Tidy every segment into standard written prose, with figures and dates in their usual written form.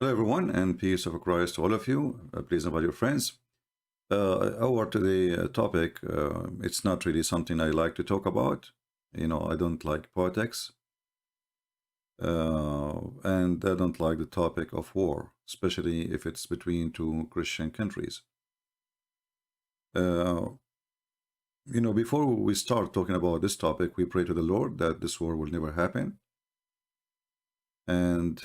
Hello, everyone, and peace of Christ to all of you. Please invite your friends. Our today topic, it's not really something I like to talk about. I don't like politics, and I don't like the topic of war, especially if it's between two Christian countries. Uh, Before we start talking about this topic, we pray to the Lord that this war will never happen, and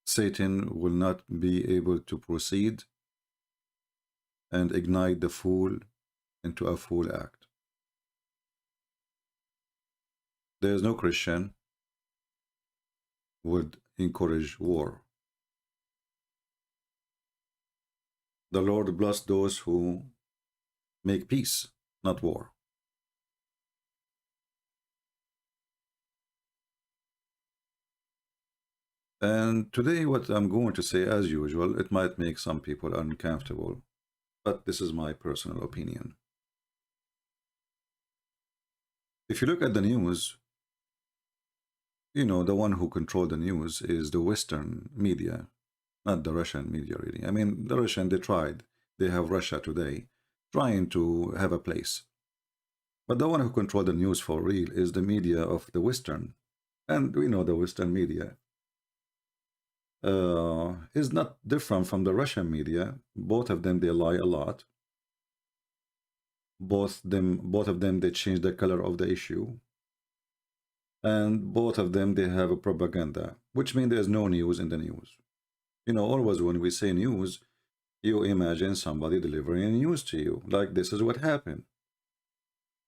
Satan will not be able to proceed and ignite the fool into a fool act. There is no Christian would encourage war. The Lord bless those who make peace, not war. And today what I'm going to say, as usual, it might make some people uncomfortable, but this is my personal opinion. If you look at the news, the one who controls the news is the Western media, not the Russian media, really. I mean, the Russian, they tried. They have Russia Today trying to have a place. But the one who controls the news for real is the media of the Western. And we know the Western media is not different from the Russian media. Both of them, they lie a lot. Both of them, they change the color of the issue. And both of them, they have a propaganda, which means there's no news in the news. Always when we say news, you imagine somebody delivering news to you, like this is what happened.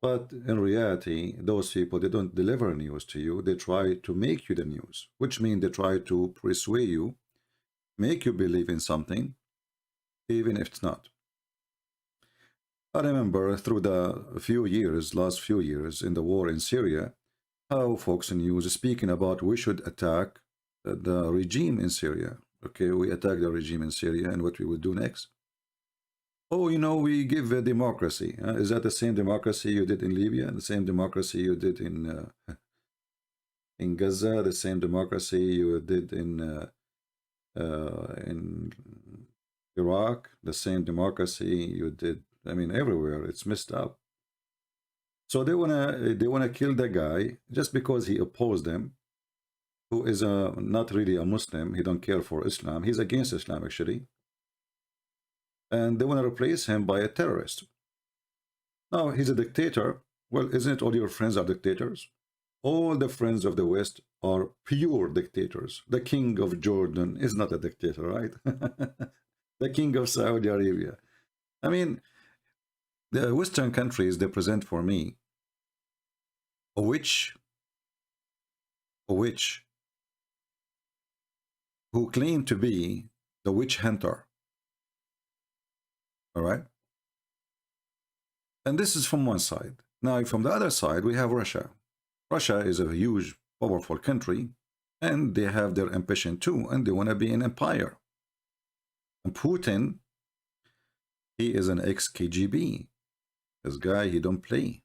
But in reality, those people, they don't deliver news to you. They try to make you the news, which means they try to persuade you, make you believe in something, even if it's not. I remember through the last few years in the war in Syria, how Fox News is speaking about we should attack the regime in Syria. Okay, we attack the regime in Syria, and what we would do next? Oh, we give a democracy. Is that the same democracy you did in Libya? The same democracy you did in Gaza? The same democracy you did in Iraq? The same democracy you did? I mean, everywhere. It's messed up. So they wanna kill the guy just because he opposed them, who is not really a Muslim. He don't care for Islam. He's against Islam, actually. And they want to replace him by a terrorist. Now, he's a dictator. Well, isn't it all your friends are dictators? All the friends of the West are pure dictators. The king of Jordan is not a dictator, right? The king of Saudi Arabia. I mean, the Western countries, they present for me a witch who claim to be the witch hunter. All right? And this is from one side. Now, from the other side, we have Russia. Russia is a huge, powerful country, and they have their ambition too, and they want to be an empire. And Putin, he is an ex-KGB. This guy, he don't play.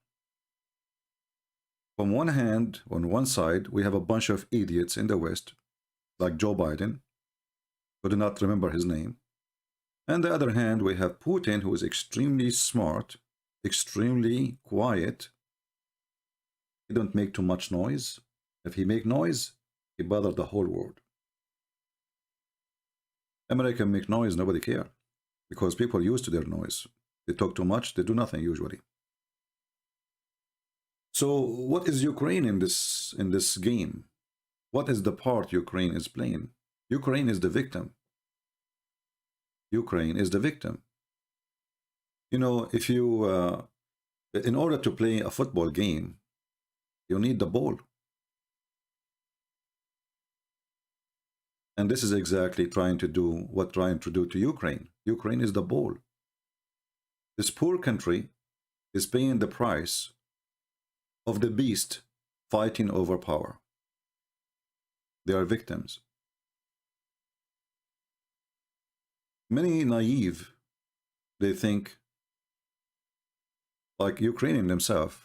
From one hand, on one side, we have a bunch of idiots in the West, like Joe Biden, who do not remember his name. On the other hand, we have Putin, who is extremely smart, extremely quiet. He don't make too much noise. If he make noise, he bother the whole world. America make noise, nobody care, because people used to their noise. They talk too much, they do nothing usually. So what is Ukraine in this game? What is the part Ukraine is playing? Ukraine is the victim. Ukraine is the victim. If you, in order to play a football game, you need the ball. And this is exactly trying to do to Ukraine. Ukraine is the ball. This poor country is paying the price of the beast fighting over power. They are victims. Many naive, they think, like Ukrainian themselves,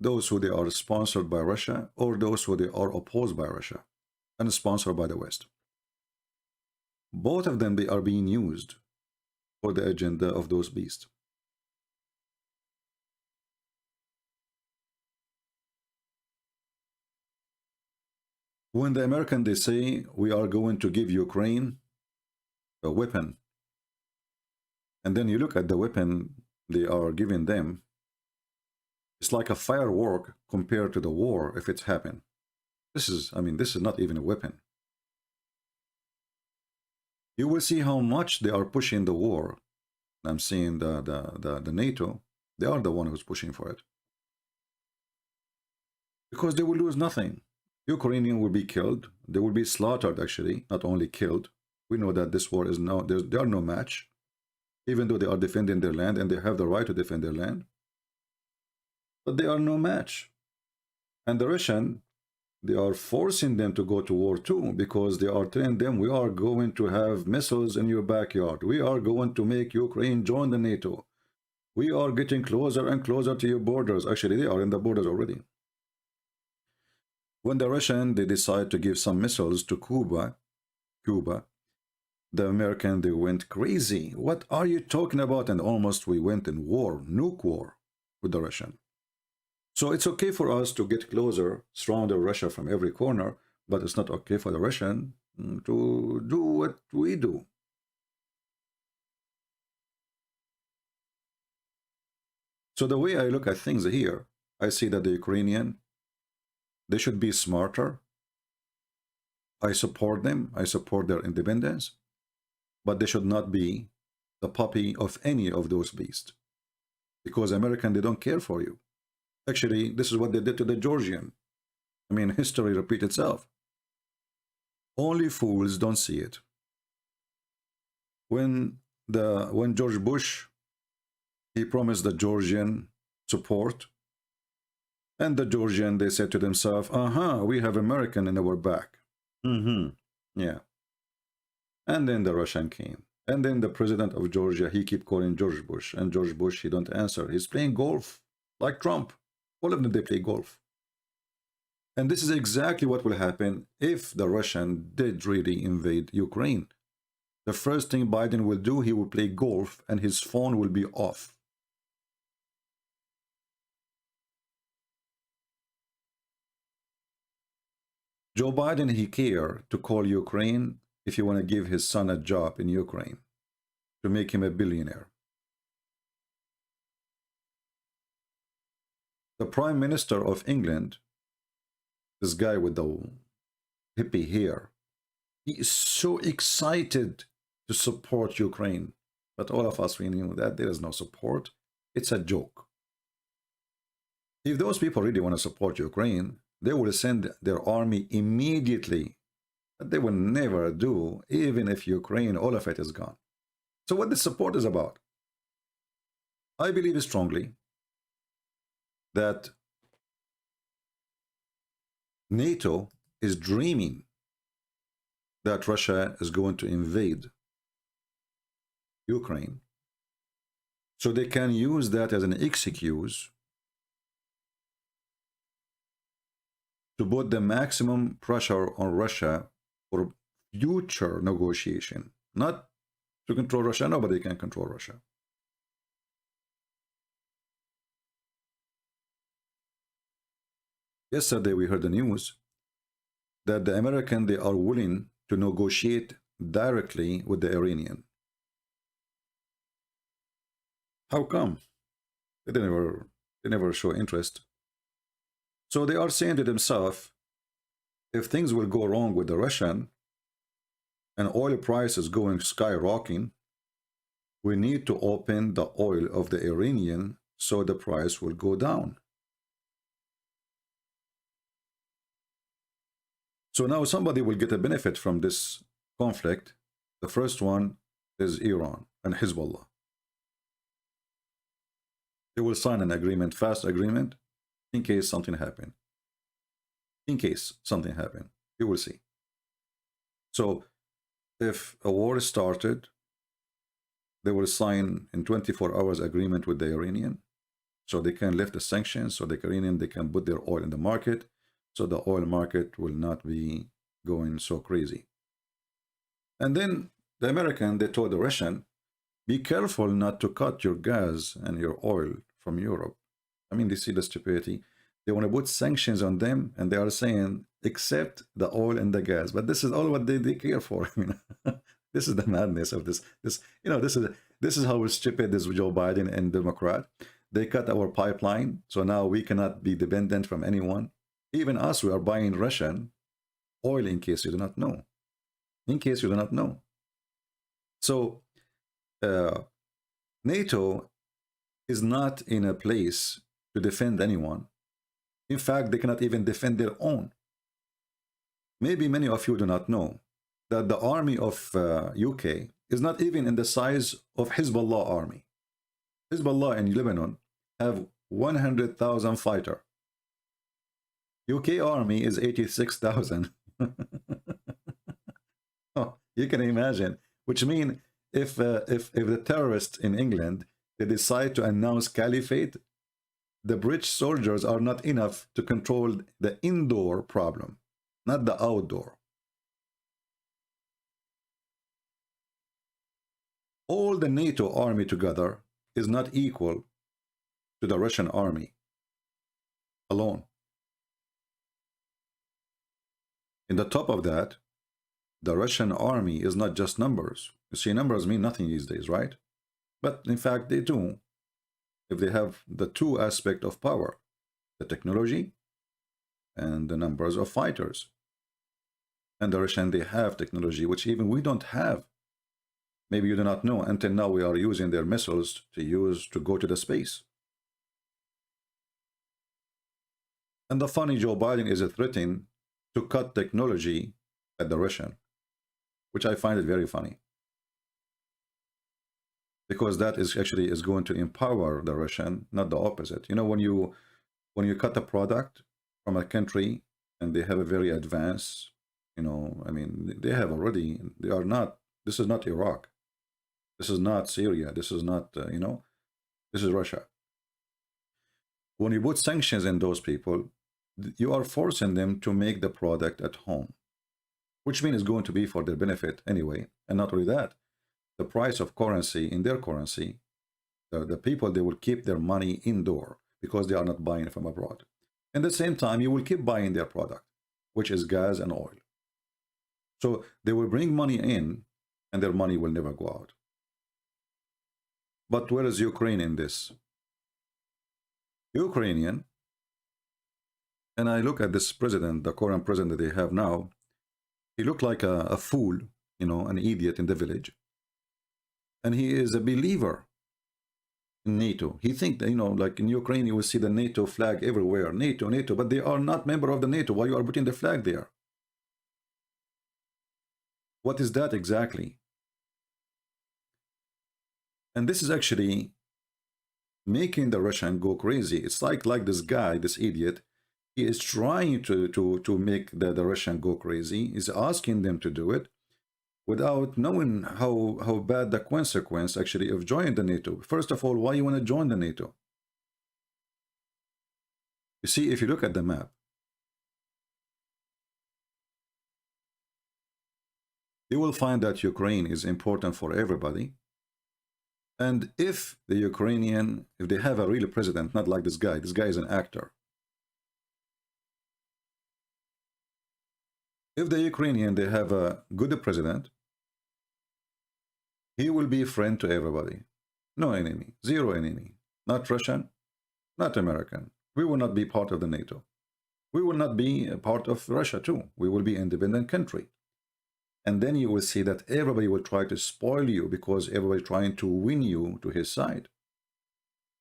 those who they are sponsored by Russia or those who they are opposed by Russia and sponsored by the West. Both of them, they are being used for the agenda of those beasts. When the American, they say, we are going to give Ukraine a weapon, and then you look at the weapon they are giving them, it's like a firework compared to the war if it's happened. This is, I mean, this is not even a weapon. You will see how much they are pushing the war. I'm seeing the NATO, they are the one who's pushing for it. Because they will lose nothing. Ukrainian will be killed. They will be slaughtered, actually, not only killed. We know that this war is now, they are no match. Even though they are defending their land and they have the right to defend their land. But they are no match. And the Russian, they are forcing them to go to war too, because they are telling them, we are going to have missiles in your backyard. We are going to make Ukraine join the NATO. We are getting closer and closer to your borders. Actually, they are in the borders already. When the Russian, they decide to give some missiles to Cuba, the American, they went crazy. What are you talking about? And almost we went in war, nuke war with the Russian. So it's okay for us to get closer, surround Russia from every corner, but it's not okay for the Russian to do what we do. So the way I look at things here, I see that the Ukrainian, they should be smarter. I support them. I support their independence. But they should not be the puppy of any of those beasts. Because American, they don't care for you. Actually, this is what they did to the Georgian. I mean, history repeats itself. Only fools don't see it. When George Bush, he promised the Georgian support, and the Georgian, they said to themselves, we have American in our back. Yeah. And then the Russian came. And then the president of Georgia, he keep calling George Bush. And George Bush, he don't answer. He's playing golf, like Trump. All of them, they play golf. And this is exactly what will happen if the Russian did really invade Ukraine. The first thing Biden will do, he will play golf and his phone will be off. Joe Biden, he care to call Ukraine if he want to give his son a job in Ukraine to make him a billionaire. The Prime Minister of England, this guy with the hippie hair, he is so excited to support Ukraine. But all of us, we knew that there is no support. It's a joke. If those people really want to support Ukraine, they will send their army immediately. But they will never do, even if Ukraine, all of it is gone. So what the support is about? I believe strongly that NATO is dreaming that Russia is going to invade Ukraine, so they can use that as an excuse to put the maximum pressure on Russia for future negotiation. Not to control Russia, nobody can control Russia. Yesterday we heard the news that the American, they are willing to negotiate directly with the Iranian. How come? They never show interest. So they are saying to themselves, if things will go wrong with the Russian and oil price is going skyrocketing, we need to open the oil of the Iranian so the price will go down. So now somebody will get a benefit from this conflict. The first one is Iran and Hezbollah. They will sign an agreement, fast agreement, in case something happen. In case something happen, you will see. So if a war is started, they will sign in 24 hours agreement with the Iranian, so they can lift the sanctions, so the Iranian, they can put their oil in the market, so the oil market will not be going so crazy. And then The American, they told the Russian, be careful not to cut your gas and your oil from Europe. I mean, they see the stupidity. They want to put sanctions on them, and they are saying, accept the oil and the gas. But this is all what they care for. I mean, this is the madness of this. This is how stupid this Joe Biden and Democrat. They cut our pipeline, so now we cannot be dependent from anyone. Even us, we are buying Russian oil, in case you do not know. In case you do not know. So NATO is not in a place to defend anyone. In fact, they cannot even defend their own. Maybe many of you do not know that the army of UK is not even in the size of Hezbollah army. Hezbollah in Lebanon have 100,000 fighter. UK army is 86,000. Oh, you can imagine. Which means if the terrorists in England, they decide to announce caliphate, the British soldiers are not enough to control the indoor problem, not the outdoor. All the NATO army together is not equal to the Russian army alone. In the top of that, the Russian army is not just numbers. You see, numbers mean nothing these days, right? But in fact, they do. If they have the two aspects of power, the technology and the numbers of fighters. And the Russian, they have technology, which even we don't have. Maybe you do not know. Until now, we are using their missiles to go to the space. And the funny Joe Biden is threatening to cut technology at the Russian, which I find it very funny. Because that is actually going to empower the Russian, not the opposite. You know, when you cut a product from a country and they have a very advanced, you know, I mean, they have already, they are not, this is not Iraq. This is not Syria. This is not, you know, this is Russia. When you put sanctions in those people, you are forcing them to make the product at home, which means it's going to be for their benefit anyway. And not only that, the price of currency in their currency, the people, they will keep their money indoor because they are not buying from abroad. At the same time, you will keep buying their product, which is gas and oil. So they will bring money in and their money will never go out. But where is Ukraine in this? Ukrainian, and I look at this president, the current president that they have now, he looked like a fool, you know, an idiot in the village. And he is a believer in NATO. He thinks that, you know, like in Ukraine, you will see the NATO flag everywhere. NATO, NATO, but they are not member of the NATO. Why you are putting the flag there? What is that exactly? And this is actually making the Russian go crazy. It's like this guy, this idiot, he is trying to make the Russian go crazy. He's asking them to do it without knowing how bad the consequence actually of joining the NATO. First of all, why you want to join the NATO? You see, if you look at the map, you will find that Ukraine is important for everybody. And if the Ukrainian, if they have a real president, not like this guy is an actor. If the Ukrainian, they have a good president, he will be a friend to everybody. No enemy, zero enemy. Not Russian, not American. We will not be part of the NATO. We will not be a part of Russia too. We will be an independent country. And then you will see that everybody will try to spoil you because everybody trying to win you to his side.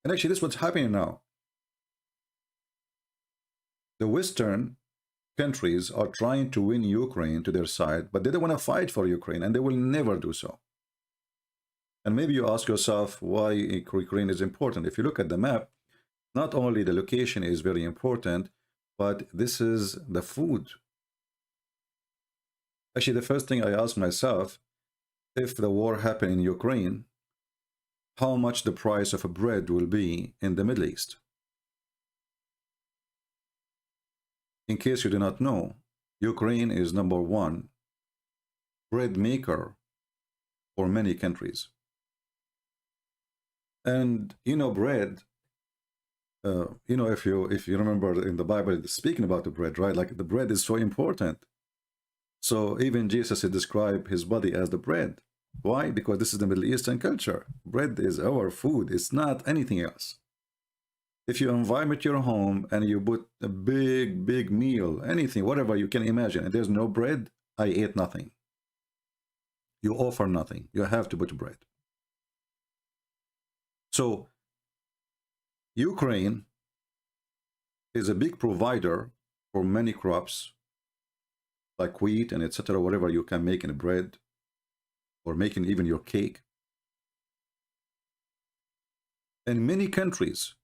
And actually, this is what's happening now. The Western countries are trying to win Ukraine to their side, but they don't want to fight for Ukraine, and they will never do so. And maybe you ask yourself why Ukraine is important. If you look at the map, not only the location is very important, but this is the food. Actually, the first thing I ask myself, if the war happened in Ukraine, how much the price of a bread will be in the Middle East? In case you do not know, Ukraine is #1 bread maker for many countries. And bread, if you remember in the Bible, speaking about the bread, right? Like the bread is so important. So even Jesus described his body as the bread. Why? Because this is the Middle Eastern culture. Bread is our food. It's not anything else. If you invite me to your home and you put a big meal, anything, whatever you can imagine, and there's no bread, I ate nothing. You offer nothing. You have to put bread. So Ukraine is a big provider for many crops like wheat and etc., whatever you can make in bread or making even your cake. And many countries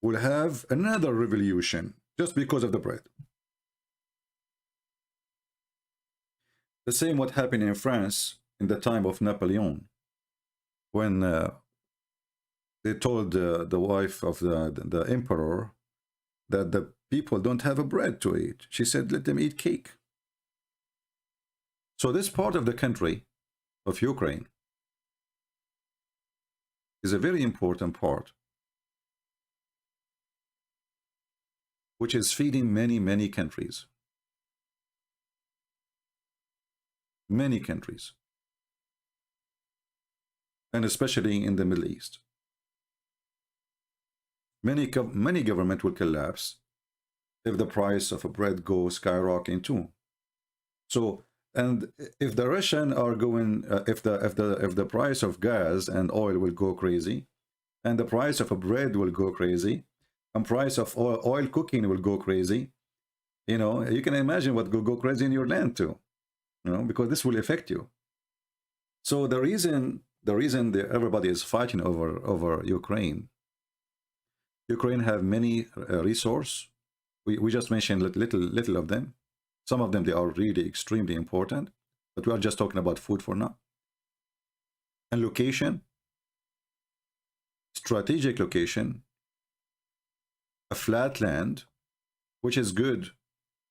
will have another revolution just because of the bread. The same what happened in France in the time of Napoleon, when they told the wife of the emperor that the people don't have a bread to eat. She said, let them eat cake. So this part of the country of Ukraine is a very important part, which is feeding many countries. Many countries. And especially in the Middle East. Many government will collapse if the price of a bread goes skyrocketing too. So, and if the Russian are going, if the price of gas and oil will go crazy, and the price of a bread will go crazy, and price of oil cooking will go crazy, you can imagine what will go crazy in your land too, because this will affect you. So the reason that everybody is fighting over Ukraine have many resources. We just mentioned little of them. Some of them, they are really extremely important, but we are just talking about food for now. And location, strategic location, a flat land, which is good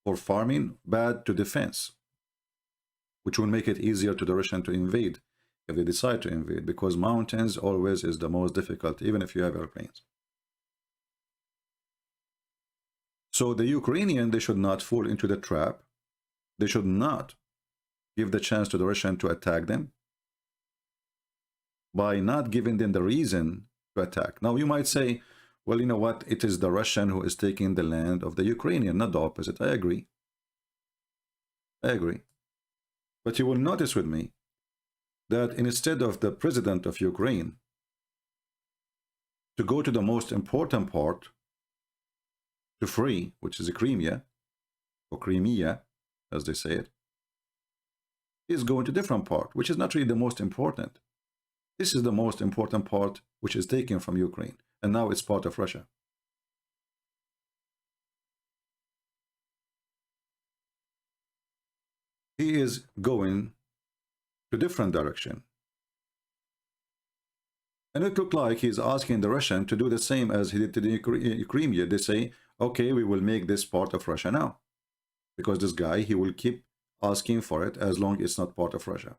for farming, bad to defense, which will make it easier to the Russian to invade if they decide to invade, because mountains always is the most difficult, even if you have airplanes. So the Ukrainian, they should not fall into the trap. They should not give the chance to the Russian to attack them by not giving them the reason to attack. Now you might say, well, you know what? It is the Russian who is taking the land of the Ukrainian, not the opposite. I agree. I agree. But you will notice with me that instead of the president of Ukraine to go to the most important part to free, which is the Crimea, or Crimea, as they say it, is going to different part, which is not really the most important. This is the most important part, which is taken from Ukraine, and now it's part of Russia. He is going to different direction. And it looked like he's asking the Russian to do the same as he did to the Crimea. They say, okay, we will make this part of Russia now. Because this guy, he will keep asking for it as long as it's not part of Russia.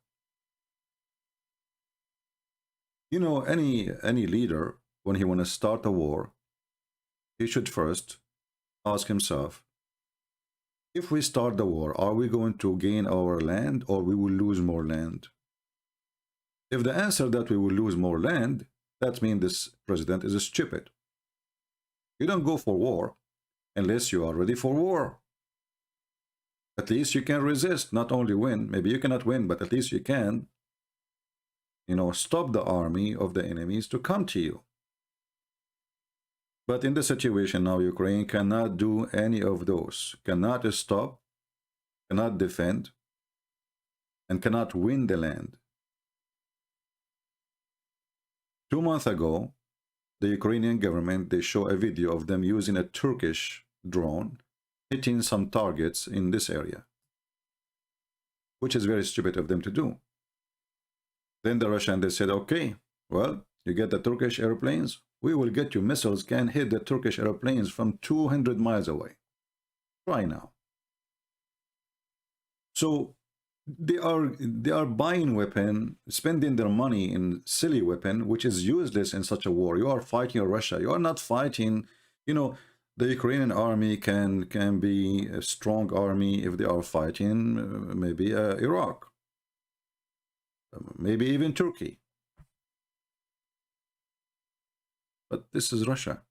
Any leader, when he want to start a war, he should first ask himself, if we start the war, are we going to gain our land or we will lose more land? If the answer that we will lose more land, that means this president is stupid. You don't go for war unless you are ready for war. At least you can resist, not only win. Maybe you cannot win, but at least you can, stop the army of the enemies to come to you. But in the situation now, Ukraine cannot do any of those, cannot stop, cannot defend, and cannot win the land. 2 months ago, the Ukrainian government, they show a video of them using a Turkish drone hitting some targets in this area, which is very stupid of them to do. Then the Russian, they said, okay, well, you get the Turkish airplanes, we will get you missiles can hit the Turkish airplanes from 200 miles away. Try now. So they are buying weapon, spending their money in silly weapon, which is useless in such a war. You are fighting Russia. You are not fighting, you know, the Ukrainian army can be a strong army if they are fighting maybe Iraq, maybe even Turkey. But this is Russia,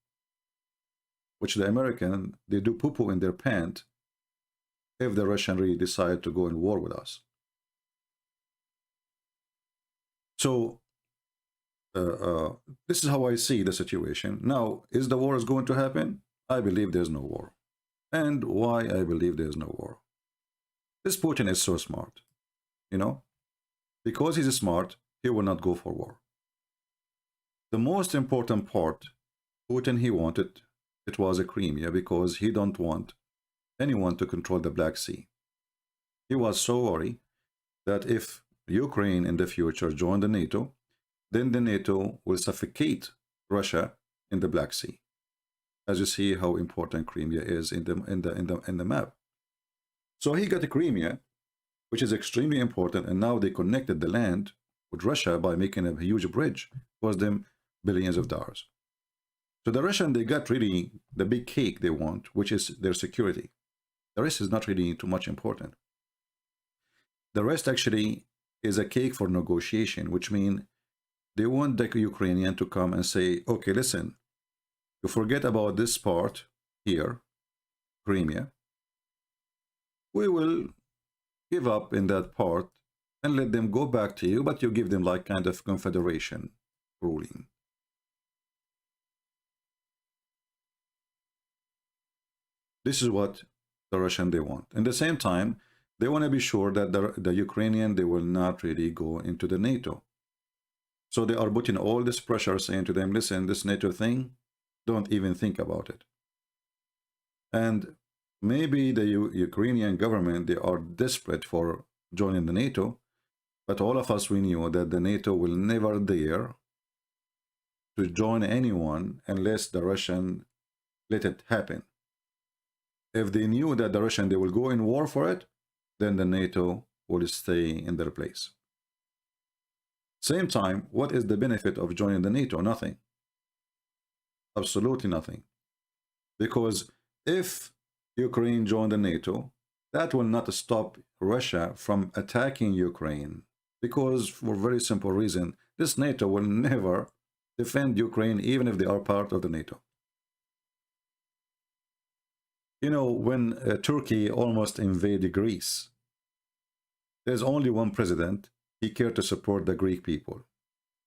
which the American, they do poo-poo in their pant if the Russian really decide to go in war with us. So this is how I see the situation. Now, is the war is going to happen? I believe there's no war. And why I believe there's no war? This Putin is so smart, you know? Because he's smart, he will not go for war. The most important part, Putin, he wanted, it was a Crimea, because he don't want anyone to control the Black Sea. He was so worried that if Ukraine in the future join the NATO, then the NATO will suffocate Russia in the Black Sea. As you see how important Crimea is in the map. So he got Crimea, which is extremely important, and now they connected the land with Russia by making a huge bridge. It cost them billions of dollars. So the Russian, they got really the big cake they want, which is their security. The rest is not really too much important. The rest actually is a cake for negotiation, which means they want the Ukrainian to come and say, okay, listen, you forget about this part here, Crimea. We will give up in that part and let them go back to you, but you give them like kind of confederation ruling. This is what the Russian they want. At the same time, they want to be sure that the Ukrainian, they will not really go into the NATO. So they are putting all this pressure, saying to them, listen, this NATO thing, don't even think about it. And maybe the Ukrainian government, they are desperate for joining the NATO, but all of us, we knew that the NATO will never dare to join anyone unless the Russian let it happen. If they knew that the Russian, they will go in war for it, then the NATO will stay in their place. Same time, what is the benefit of joining the NATO? Nothing. Absolutely nothing. Because if Ukraine joined the NATO, that will not stop Russia from attacking Ukraine. Because for a very simple reason, this NATO will never defend Ukraine even if they are part of the NATO. You know, when Turkey almost invaded Greece, there's only one president. He cared to support the Greek people.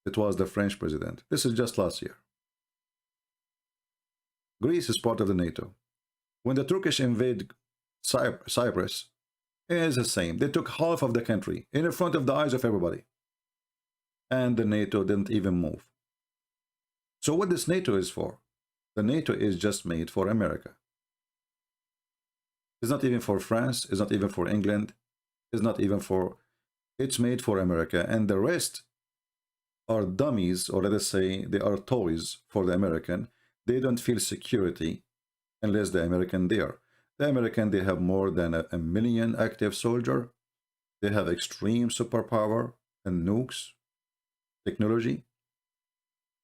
It was the French president. This is just last year. Greece is part of the NATO. When the Turkish invaded Cyprus, it is the same. They took half of the country in front of the eyes of everybody. And the NATO didn't even move. So what this NATO is for? The NATO is just made for America. It's not even for France. It's not even for England. It's not even for... It's made for America. And the rest are dummies, or let us say they are toys for the American. They don't feel security unless the American there. The American, they have more than a million active soldiers. They have extreme superpower and nukes, technology.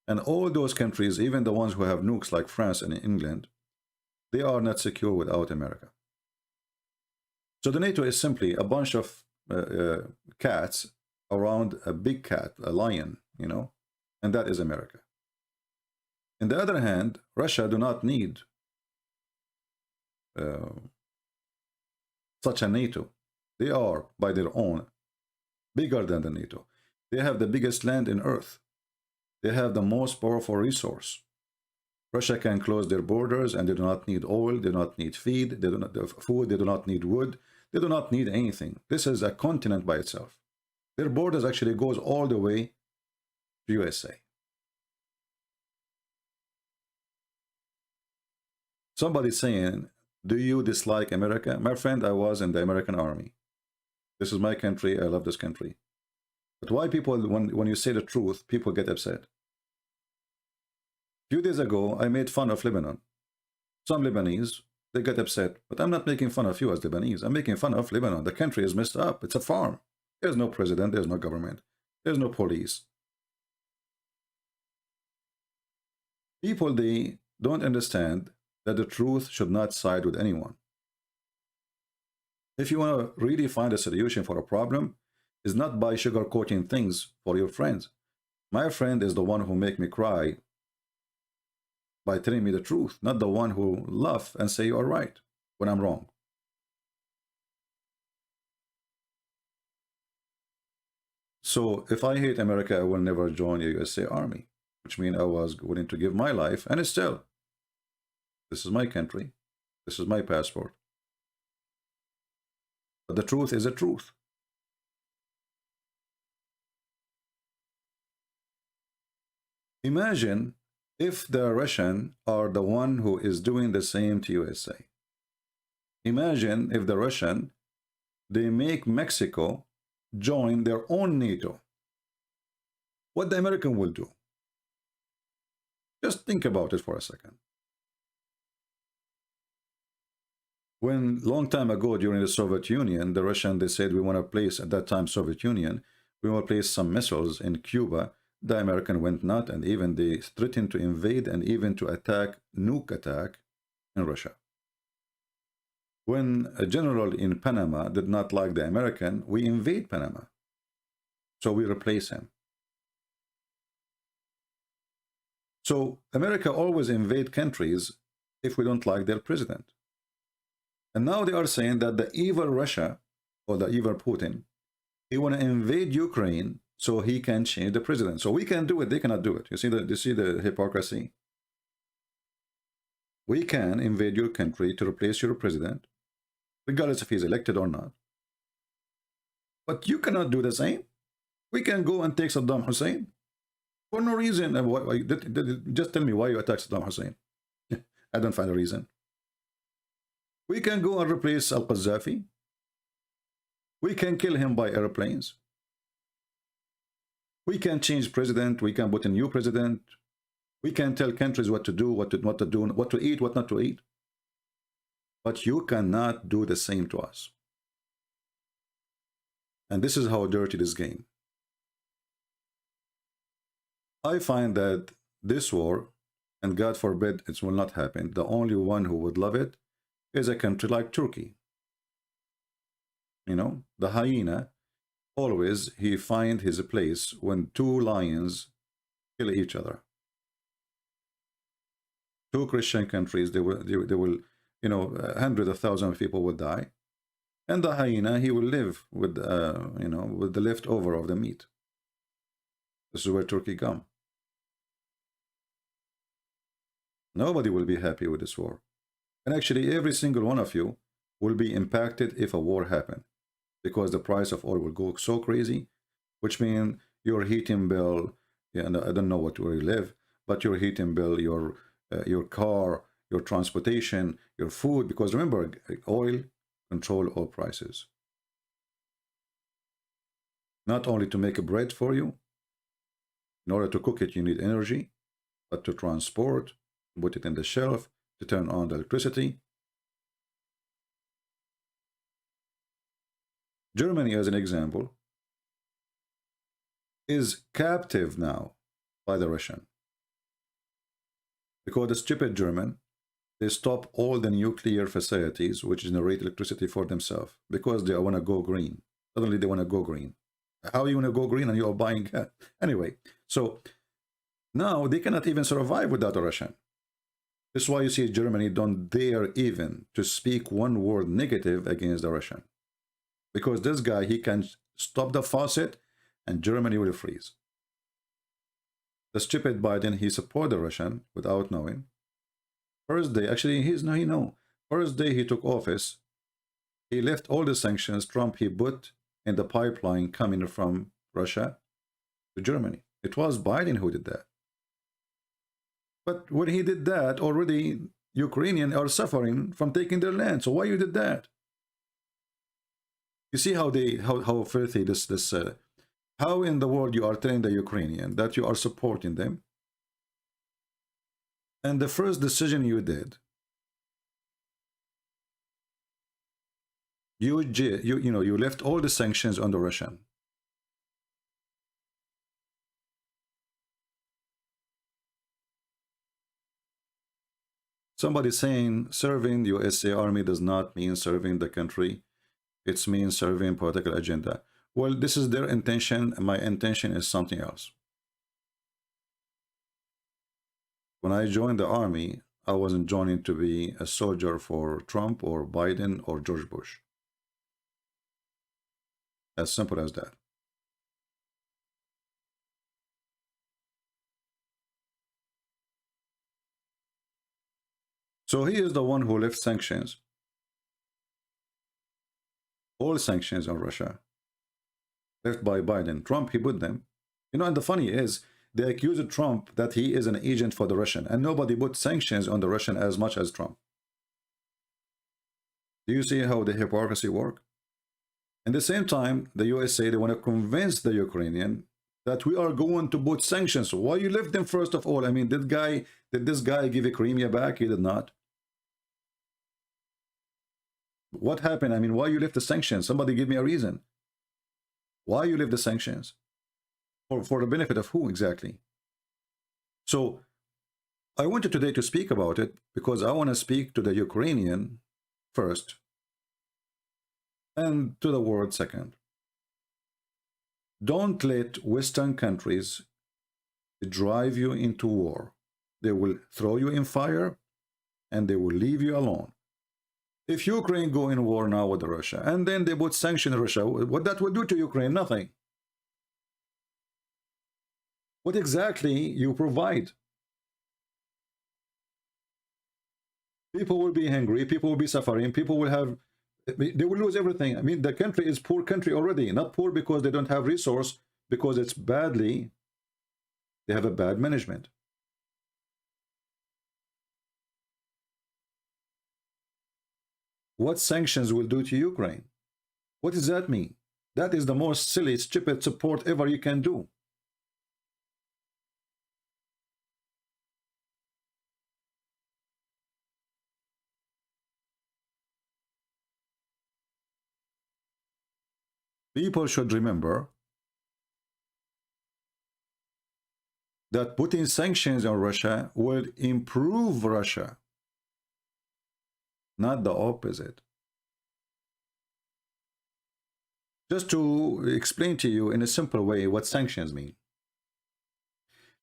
And all those countries, even the ones who have nukes like France and England, they are not secure without America. So the NATO is simply a bunch of cats around a big cat, a lion, you know, and that is America. On the other hand, Russia do not need such a NATO. They are, by their own, bigger than the NATO. They have the biggest land in Earth. They have the most powerful resource. Russia can close their borders, and they do not need oil, they do not need feed, they do not have food, they do not need wood, they do not need anything. This is a continent by itself. Their borders actually goes all the way to USA. Somebody saying, do you dislike America? My friend, I was in the American army. This is my country. I love this country. But why people, when you say the truth, people get upset? A few days ago, I made fun of Lebanon. Some Lebanese, they get upset. But I'm not making fun of you as Lebanese. I'm making fun of Lebanon. The country is messed up. It's a farm. There's no president. There's no government. There's no police. People, they don't understand that the truth should not side with anyone. If you want to really find a solution for a problem, it's not by sugarcoating things for your friends. My friend is the one who make me cry by telling me the truth, not the one who laugh and say you're right when I'm wrong. So if I hate America, I will never join the USA Army, which means I was willing to give my life, and still, this is my country, this is my passport. But the truth is the truth. Imagine if the Russian are the one who is doing the same to USA. Imagine if the Russian, they make Mexico join their own NATO. What the American will do? Just think about it for a second. When long time ago during the Soviet Union, the Russian, they said we want to place, at that time Soviet Union, we want to place some missiles in Cuba. The American went not, and even they threatened to invade and even to attack, nuke attack in Russia. When a general in Panama did not like the American, we invade Panama. So we replace him. So America always invade countries if we don't like their president. And now they are saying that the evil Russia, or the evil Putin, he want to invade Ukraine so he can change the president. So we can do it, they cannot do it. You see the hypocrisy? We can invade your country to replace your president, regardless if he's elected or not. But you cannot do the same. We can go and take Saddam Hussein for no reason. Just tell me why you attack Saddam Hussein. I don't find a reason. We can go and replace Al-Qaddafi. We can kill him by airplanes. We can change president. We can put a new president. We can tell countries what to do, what to do, what to eat, what not to eat. But you cannot do the same to us. And this is how dirty this game. I find that this war, and God forbid it will not happen, the only one who would love it is a country like Turkey. You know, the hyena, always he find his place when two lions kill each other. Two Christian countries, they will, you know, hundreds of thousands of people will die, and the hyena, he will live with, you know, with the leftover of the meat. This is where Turkey come. Nobody will be happy with this war. And actually, every single one of you will be impacted if a war happens, because the price of oil will go so crazy, which means your heating bill, yeah, I don't know what where you live, but your heating bill, your car, your transportation, your food, because remember, oil control all prices. Not only to make a bread for you, in order to cook it, you need energy, but to transport, put it in the shelf, to turn on the electricity. Germany, as an example, is captive now by the Russian. Because the stupid German, they stop all the nuclear facilities which generate electricity for themselves because they want to go green. Suddenly they want to go green. How you want to go green and you are buying gas? Anyway, so now they cannot even survive without the Russian. This is why you see Germany don't dare even to speak one word negative against the Russian. Because this guy, he can stop the faucet and Germany will freeze. The stupid Biden, he support the Russian without knowing. First day, actually, he know. First day he took office, he left all the sanctions Trump he put in the pipeline coming from Russia to Germany. It was Biden who did that. But when he did that, already Ukrainians are suffering from taking their land. So why you did that? You see how how filthy this how in the world you are telling the Ukrainian that you are supporting them, and the first decision you did You left all the sanctions on the Russian. Somebody saying serving USA Army does not mean serving the country. It means serving political agenda. Well, this is their intention. My intention is something else. When I joined the army, I wasn't joining to be a soldier for Trump or Biden or George Bush. As simple as that. So he is the one who left sanctions. All sanctions on Russia. Left by Biden. Trump, he put them. You know, and the funny is, they accused Trump that he is an agent for the Russian, and nobody put sanctions on the Russian as much as Trump. Do you see how the hypocrisy works? At the same time, the USA, they want to convince the Ukrainian that we are going to put sanctions. Why you left them first of all? I mean, did this guy give Crimea back? He did not. What happened? I mean, why you left the sanctions? Somebody give me a reason. Why you left the sanctions? For the benefit of who exactly? So I wanted today to speak about it because I want to speak to the Ukrainian first and to the world second. Don't let Western countries drive you into war. They will throw you in fire and they will leave you alone. If Ukraine go in war now with Russia and then they put sanctions on Russia, what that will do to Ukraine? Nothing. What exactly you provide? People will be hungry, people will be suffering, people will have, they will lose everything. I mean, the country is poor country already, not poor because they don't have resource, because it's badly, they have a bad management. What sanctions will do to Ukraine? What does that mean? That is the most silly, stupid support ever you can do. People should remember that putting sanctions on Russia will improve Russia, not the opposite. Just to explain to you in a simple way what sanctions mean.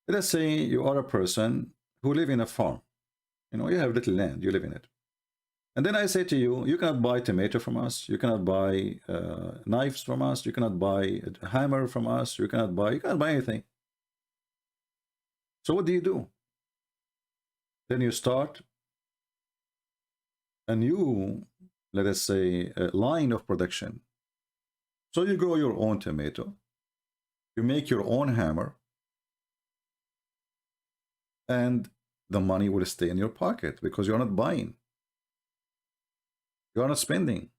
Let us say you are a person who live in a farm. You know, you have little land, you live in it. And then I say to you, you cannot buy tomato from us, you cannot buy knives from us, you cannot buy a hammer from us, you cannot buy anything. So what do? Then you start a new, let us say, line of production. So you grow your own tomato, you make your own hammer, and the money will stay in your pocket because you're not buying. You are not spending.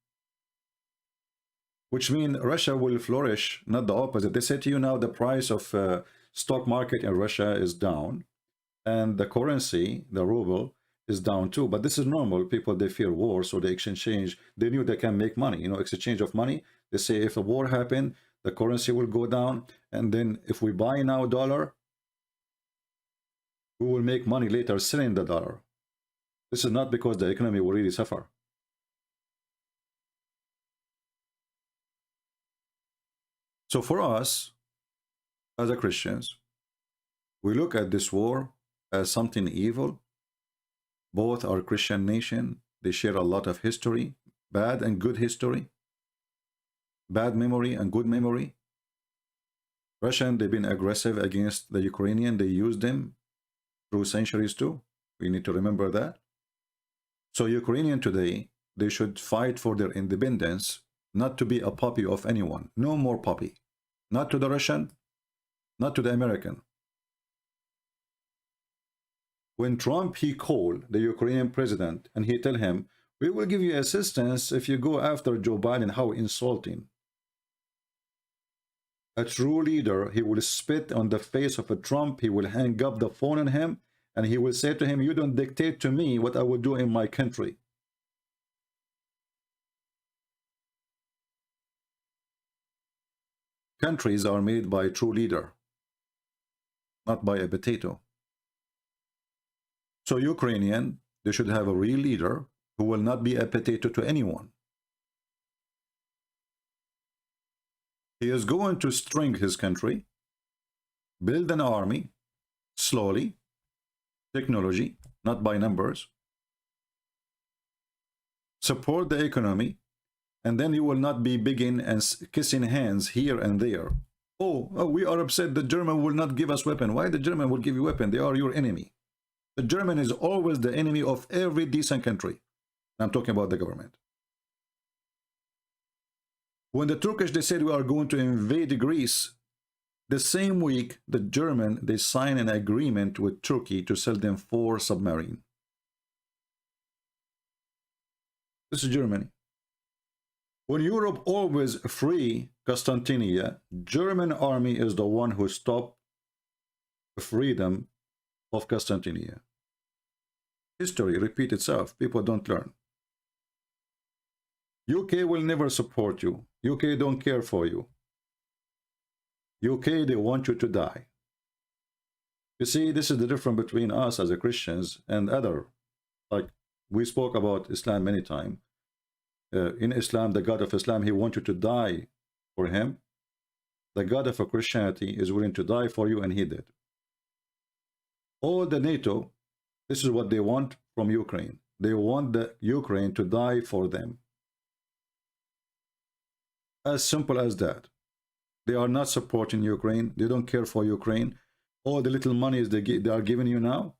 Which means Russia will flourish, not the opposite. They say to you now the price of stock market in Russia is down, and the currency, the ruble, is down too. But this is normal. People, they fear war, so they exchange. They knew they can make money. You know, exchange of money. They say if a war happened, the currency will go down, and then if we buy now dollar, we will make money later selling the dollar. This is not because the economy will really suffer. So for us, as a Christians, we look at this war as something evil. Both are Christian nation. They share a lot of history, bad and good history, bad memory and good memory. Russian, they've been aggressive against the Ukrainian. They used them through centuries too. We need to remember that. So Ukrainian today, they should fight for their independence, not to be a puppy of anyone. No more puppy. Not to the Russian, not to the American. When Trump, he called the Ukrainian president and he tell him, we will give you assistance if you go after Joe Biden. How insulting. A true leader, he will spit on the face of a Trump, he will hang up the phone on him, and he will say to him, you don't dictate to me what I will do in my country. Countries are made by a true leader, not by a potato. So Ukrainian, they should have a real leader who will not be a potato to anyone. He is going to string his country, build an army, slowly, technology, not by numbers, support the economy, and then you will not be begging and kissing hands here and there. Oh, we are upset the German will not give us weapon. Why the German will give you weapon? They are your enemy. The German is always the enemy of every decent country. I'm talking about the government. When the Turkish, they said we are going to invade Greece, the same week, the German, they signed an agreement with Turkey to sell them 4 submarines. This is Germany. When Europe always free Constantinia, German army is the one who stopped the freedom of Constantinia. History repeats itself. People don't learn. UK will never support you. UK don't care for you. UK, they want you to die. You see, this is the difference between us as a Christians and other. Like we spoke about Islam many times. In Islam, the God of Islam, he wants you to die for him. The God of Christianity is willing to die for you, and he did. All the NATO, this is what they want from Ukraine. They want the Ukraine to die for them. As simple as that. They are not supporting Ukraine. They don't care for Ukraine. All the little monies they are giving you now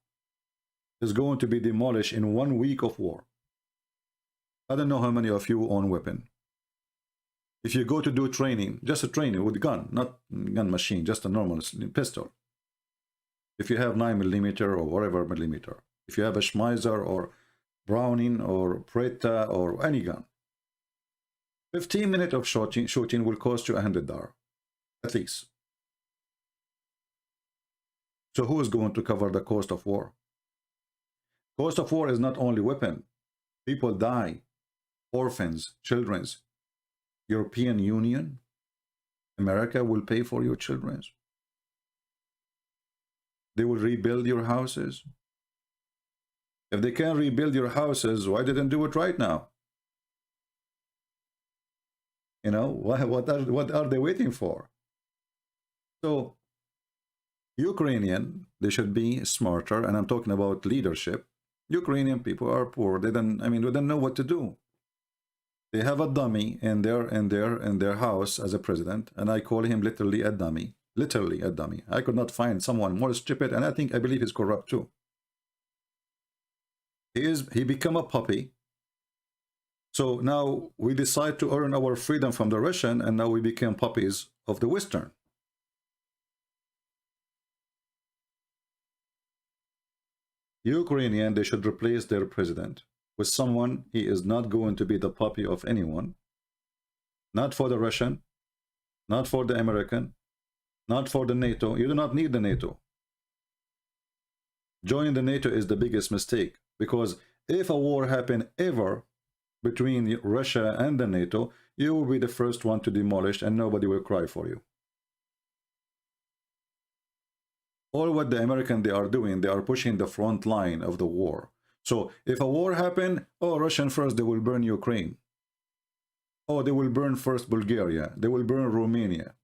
is going to be demolished in 1 week of war. I don't know how many of you own weapon. If you go to do training, just a training with gun, not gun machine, just a normal pistol. If you have 9mm or whatever millimeter, if you have a Schmeiser or Browning or Preta or any gun, 15 minutes of shooting will cost you $100 at least. So who is going to cover the cost of war? Cost of war is not only weapon. People die. Orphans, children. European Union, America will pay for your children. They will rebuild your houses. If they can rebuild your houses, why didn't do it right now? You know, what are they waiting for? So, Ukrainian, they should be smarter, and I'm talking about leadership. Ukrainian people are poor. They don't know what to do. They have a dummy in their house as a president, and I call him literally a dummy. Literally a dummy. I could not find someone more stupid, and I believe he's corrupt too. He become a puppy. So now we decide to earn our freedom from the Russian, and now we became puppies of the Western. Ukrainian, they should replace their president with someone. He is not going to be the puppy of anyone. Not for the Russian, not for the American, not for the NATO. You do not need the NATO. Joining the NATO is the biggest mistake, because if a war happened ever between Russia and the NATO, you will be the first one to demolish, and nobody will cry for you. All what the American they are doing, they are pushing the front line of the war. So if a war happened, oh, Russian first, they will burn Ukraine. Oh, they will burn first Bulgaria. They will burn Romania.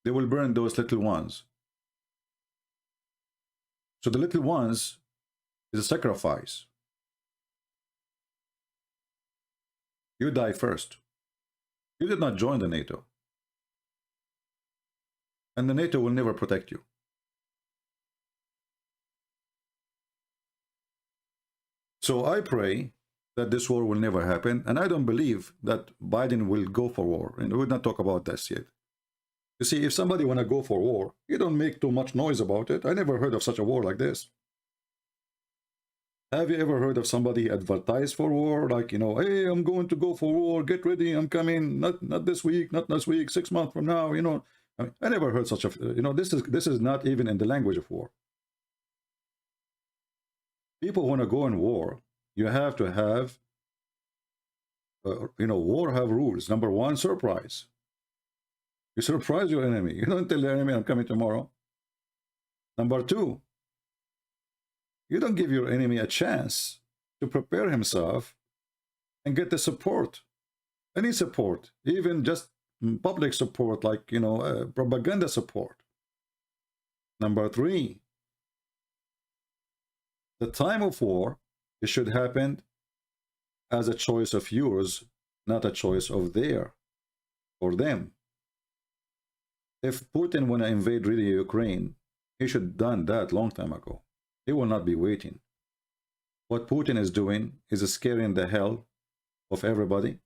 They will burn those little ones. So the little ones is a sacrifice. You die first. You did not join the NATO. And the NATO will never protect you. So I pray that this war will never happen, and I don't believe that Biden will go for war. And we will not talk about this yet. You see, if somebody want to go for war, you don't make too much noise about it. I never heard of such a war like this. Have you ever heard of somebody advertise for war? Like, you know, hey, I'm going to go for war, get ready, I'm coming, not this week, not next week, 6 months from now, you know. I never heard such a, you know, this is not even in the language of war. People want to go in war. You have to have, you know, war have rules. Number one, surprise. You surprise your enemy. You don't tell the enemy, I'm coming tomorrow. Number two, you don't give your enemy a chance to prepare himself and get the support. Any support, even just public support, like, propaganda support. Number three, the time of war, it should happen as a choice of yours, not a choice of their or them. If Putin want to invade really Ukraine, he should have done that long time ago. He will not be waiting. What Putin is doing is scaring the hell of everybody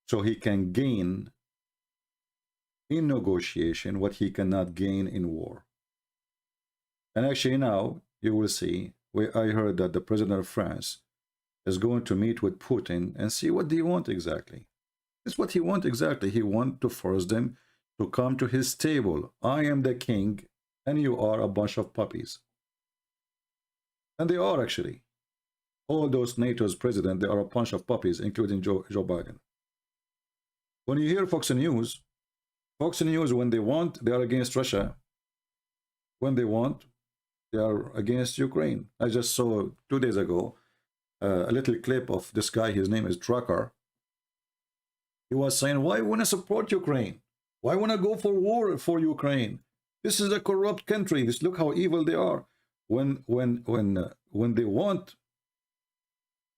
so he can gain in negotiation what he cannot gain in war. And actually now you will see, I heard that the president of France is going to meet with Putin and see what do you want exactly. It's what he wants exactly. He wants to force them to come to his table. I am the king and you are a bunch of puppies. And they are actually. All those NATO's president, they are a bunch of puppies, including Joe Biden. When you hear Fox News, when they want, they are against Russia. When they want, they are against Ukraine. I just saw 2 days ago a little clip of this guy. His name is Trucker. He was saying, why want to support Ukraine? Why want to go for war for Ukraine? This is a corrupt country. Look how evil they are. When they want,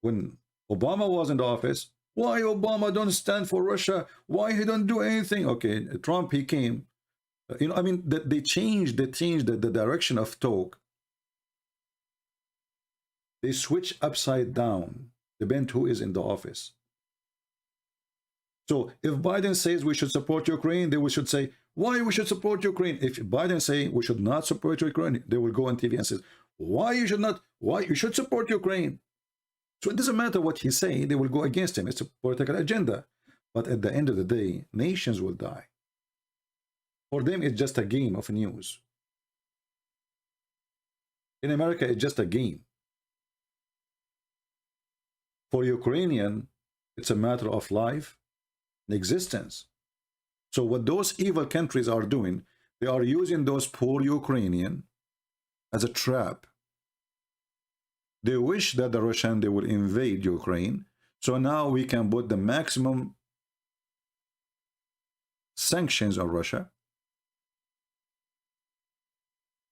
when Obama was in the office, why Obama don't stand for Russia? Why he don't do anything? Okay, Trump, he came. I mean, they changed the direction of talk. They switch upside down, depend who is in the office. So if Biden says we should support Ukraine, they should say, why we should support Ukraine? If Biden say we should not support Ukraine, they will go on TV and say, why you should not, why you should support Ukraine? So it doesn't matter what he say, they will go against him. It's a political agenda. But at the end of the day, nations will die. For them, it's just a game of news. In America, it's just a game. For Ukrainian, it's a matter of life and existence. So what those evil countries are doing, they are using those poor Ukrainian as a trap. They wish that the Russian, they will invade Ukraine. So now we can put the maximum sanctions on Russia.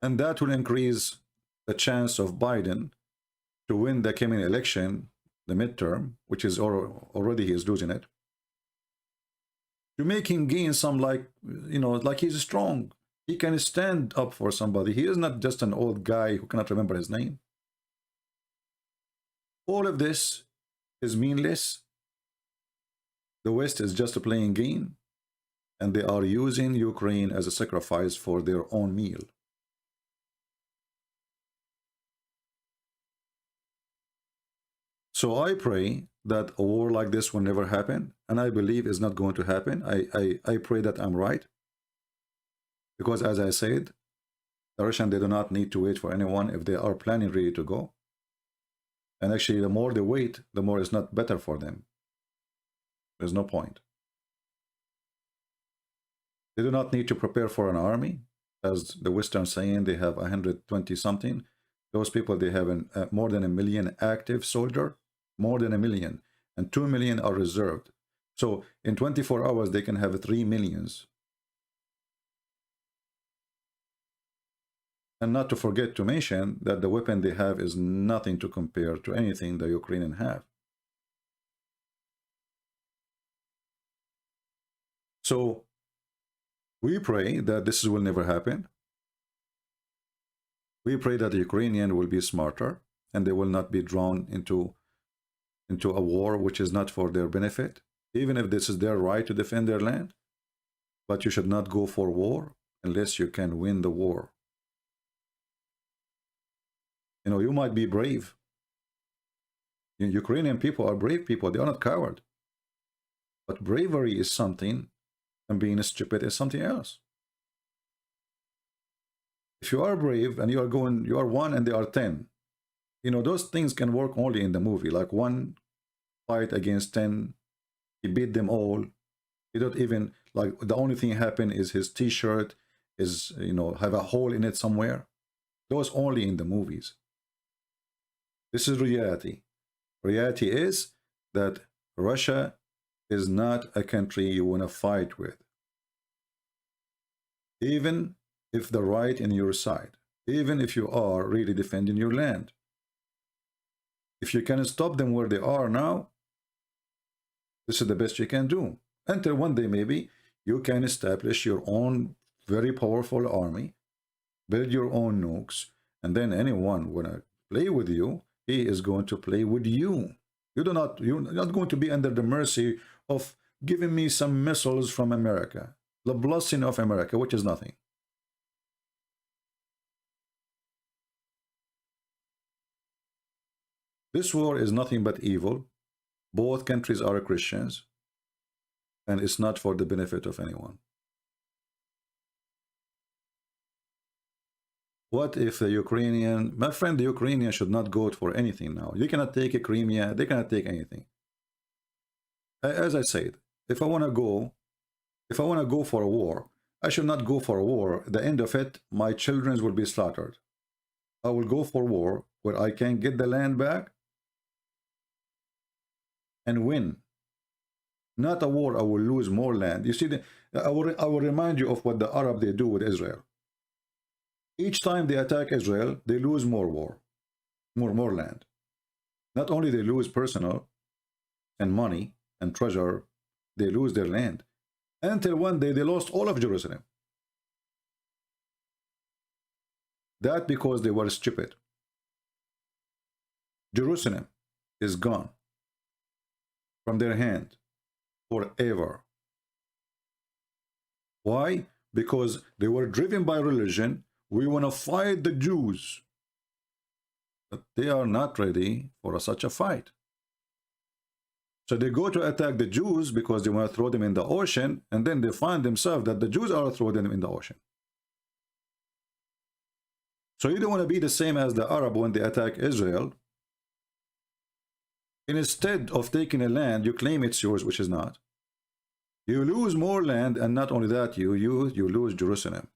And that will increase the chance of Biden to win the coming election, the midterm, which is already he is losing it. To make him gain some, like, like he's strong. He can stand up for somebody. He is not just an old guy who cannot remember his name. All of this is meaningless. The West is just a playing game, and they are using Ukraine as a sacrifice for their own meal. So I pray that a war like this will never happen, and I believe it's not going to happen. I pray that I'm right, because as I said, the Russians, they do not need to wait for anyone if they are planning really to go. And actually, the more they wait, the more it's not better for them. There's no point. They do not need to prepare for an army. As the Western saying, they have 120 something. Those people, they have more than 1 million active soldier, more than 1 million, and 2 million are reserved. So in 24 hours, they can have 3 millions. And not to forget to mention that the weapon they have is nothing to compare to anything the Ukrainians have. So we pray that this will never happen. We pray that the Ukrainian will be smarter and they will not be drawn into a war which is not for their benefit, even if this is their right to defend their land. But you should not go for war unless you can win the war. You might be brave. Ukrainian people are brave people. They are not coward. But bravery is something, and being stupid is something else. If you are brave and you are 1 and they are 10, those things can work only in the movie. Like 1 fight against 10, he beat them all. He don't even, like, the only thing happen is his t-shirt is, you know, have a hole in it somewhere. Those only in the movies. This is reality. Reality is that Russia is not a country you want to fight with. Even if the right in your side, even if you are really defending your land. If you can stop them where they are now, this is the best you can do. Until one day maybe you can establish your own very powerful army, build your own nukes, and then anyone wanna play with you, he is going to play with you. You're not going to be under the mercy of giving me some missiles from America, the blessing of America, which is nothing. This war is nothing but evil. Both countries are Christians, and it's not for the benefit of anyone. What if the Ukrainian, my friend, the Ukrainian should not go for anything now. You cannot take a Crimea, they cannot take anything. As I said, if I want to go for a war, I should not go for a war. At the end of it, my children will be slaughtered. I will go for war where I can get the land back and win. Not a war I will lose more land. You see, I will remind you of what the Arab they do with Israel. Each time they attack Israel, they lose more land. Not only they lose personal and money and treasure, they lose their land. Until one day they lost all of Jerusalem. That because they were stupid. Jerusalem is gone from their hand forever. Why? Because they were driven by religion. We want to fight the Jews. But they are not ready for such a fight. So they go to attack the Jews because they want to throw them in the ocean, and then they find themselves that the Jews are throwing them in the ocean. So you don't want to be the same as the Arab when they attack Israel. And instead of taking a land, you claim it's yours, which is not. You lose more land, and not only that, you lose Jerusalem.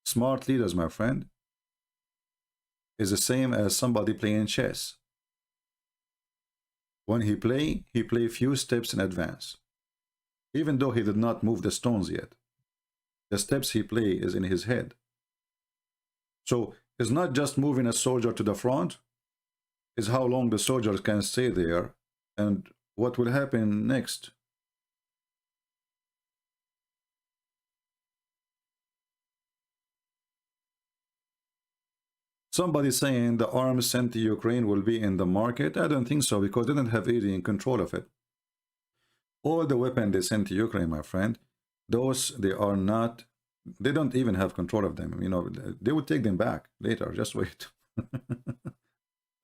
Smart leaders, my friend, is the same as somebody playing chess. When he play few steps in advance. Even though he did not move the stones yet. The steps he play is in his head. So it's not just moving a soldier to the front, it's how long the soldiers can stay there and what will happen next. Somebody saying the arms sent to Ukraine will be in the market. I don't think so, because they don't have any in control of it. All the weapons they sent to Ukraine, my friend, those they don't even have control of them. You know, they would take them back later. Just wait.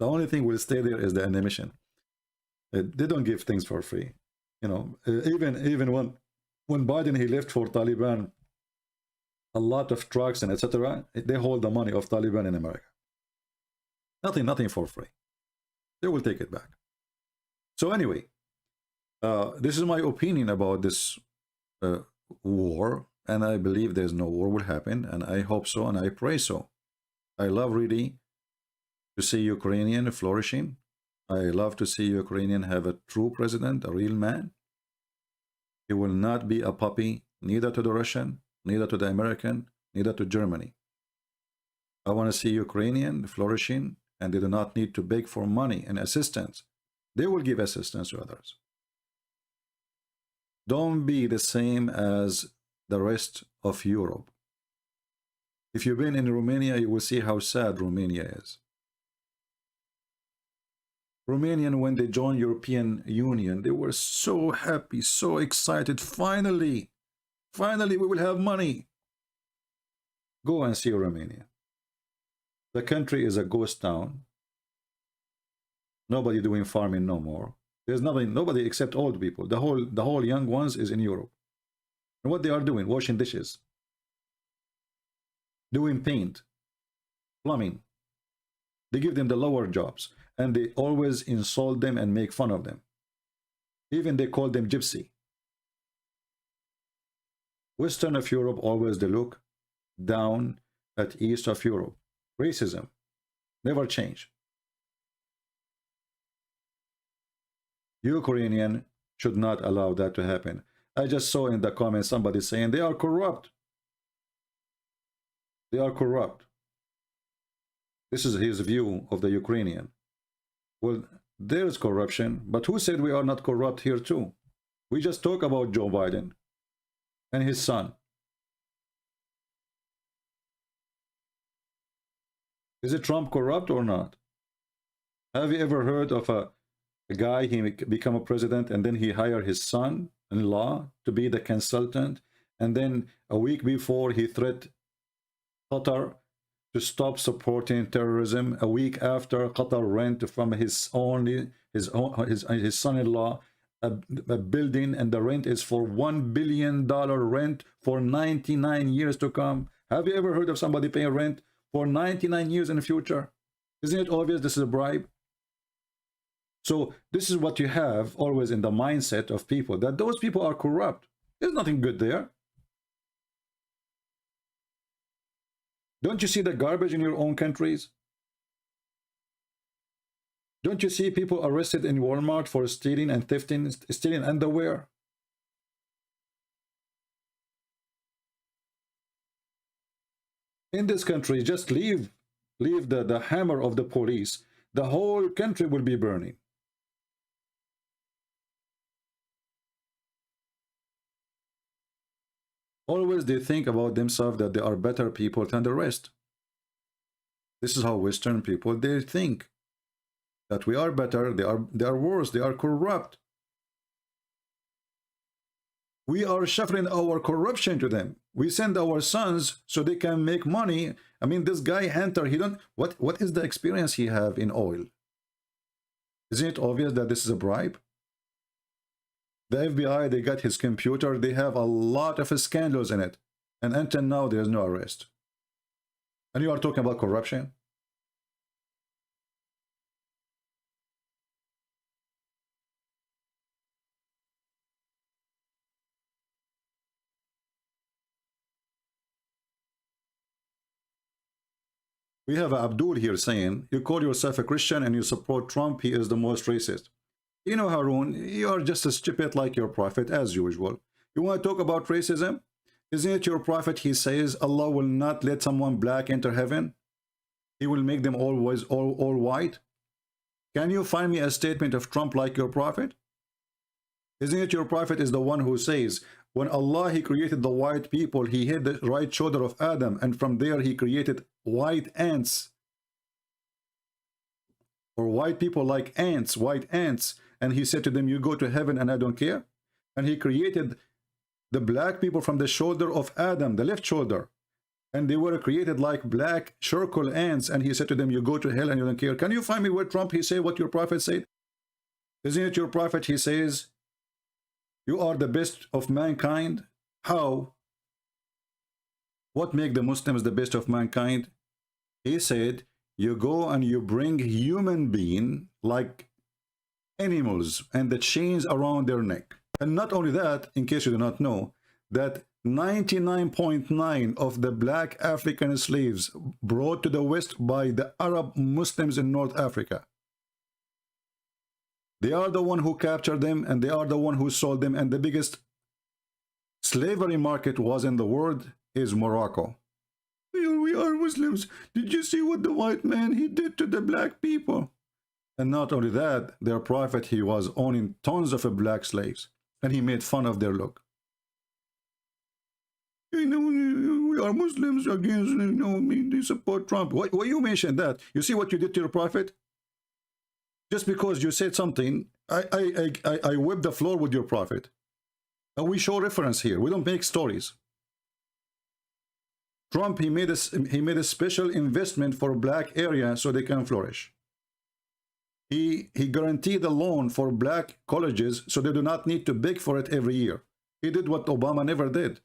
The only thing will stay there is the ammunition. They don't give things for free. You know, even when Biden he left for Taliban, a lot of trucks and etc. They hold the money of Taliban in America. Nothing for free. They will take it back. So anyway, this is my opinion about this war, and I believe there's no war will happen, and I hope so, and I pray so. I love really to see Ukrainian flourishing. I love to see Ukrainian have a true president, a real man. He will not be a puppy, neither to the Russian, neither to the American, neither to Germany. I want to see Ukrainian flourishing, and they do not need to beg for money and assistance. They will give assistance to others. Don't be the same as the rest of Europe. If you've been in Romania, you will see how sad Romania is. Romanians, when they joined European Union, they were so happy, so excited. Finally, we will have money. Go and see Romania. The country is a ghost town. Nobody doing farming no more. There's nobody except old people. The whole young ones is in Europe. And what they are doing? Washing dishes, doing paint, plumbing. They give them the lower jobs, and they always insult them and make fun of them. Even they call them gypsy. Western of Europe always they look down at East of Europe. Racism never change. Ukrainian should not allow that to happen. I just saw in the comments somebody saying they are corrupt. They are corrupt. This is his view of the Ukrainian. Well, there's corruption, but who said we are not corrupt here too? We just talk about Joe Biden and his son. Is it Trump corrupt or not? Have you ever heard of a guy, he become a president and then he hired his son-in-law to be the consultant, and then a week before he threatened Qatar to stop supporting terrorism. A week after, Qatar rent from his son-in-law a building, and the rent is for $1 billion rent for 99 years to come. Have you ever heard of somebody paying rent for 99 years in the future? Isn't it obvious this is a bribe? So this is what you have always in the mindset of people, that those people are corrupt. There's nothing good there. Don't you see the garbage in your own countries? Don't you see people arrested in Walmart for stealing and thefting, stealing underwear? In this country, just leave the hammer of the police. The whole country will be burning. Always they think about themselves that they are better people than the rest. This is how Western people, they think. That we are better, they are worse, they are corrupt. We are shuffling our corruption to them. We send our sons so they can make money. I mean, this guy Hunter, he don't, what is the experience he have in oil? Isn't it obvious that this is a bribe? The FBI, they got his computer, they have a lot of scandals in it. And until now, there's no arrest. And you are talking about corruption? We have Abdul here saying, you call yourself a Christian and you support Trump, he is the most racist. You know, Harun, you are just as stupid like your prophet as usual. You want to talk about racism? Isn't it your prophet, he says, Allah will not let someone black enter heaven? He will make them always all white? Can you find me a statement of Trump like your prophet? Isn't it your prophet is the one who says, when Allah, he created the white people, he hit the right shoulder of Adam, and from there he created white ants. Or white people like ants, white ants. And he said to them, you go to heaven and I don't care. And he created the black people from the shoulder of Adam, the left shoulder. And they were created like black circle ants. And he said to them, you go to hell and you don't care. Can you find me where Trump, he said what your prophet said? Isn't it your prophet, he says, you are the best of mankind? How? What make the Muslims the best of mankind? He said, you go and you bring human being like animals and the chains around their neck. And not only that, in case you do not know, that 99.9% of the black African slaves brought to the West by the Arab Muslims in North Africa. They are the one who captured them and they are the one who sold them, and the biggest slavery market was in the world is Morocco. We are Muslims. Did you see what the white man he did to the black people? And not only that, their prophet, he was owning tons of black slaves, and he made fun of their look. You know, we are Muslims against, you know, they support Trump. Why you mentioned that? You see what you did to your prophet? Just because you said something, I whip the floor with your prophet. And we show reference here. We don't make stories. Trump, he made a special investment for black area so they can flourish. He guaranteed a loan for black colleges so they do not need to beg for it every year. He did what Obama never did.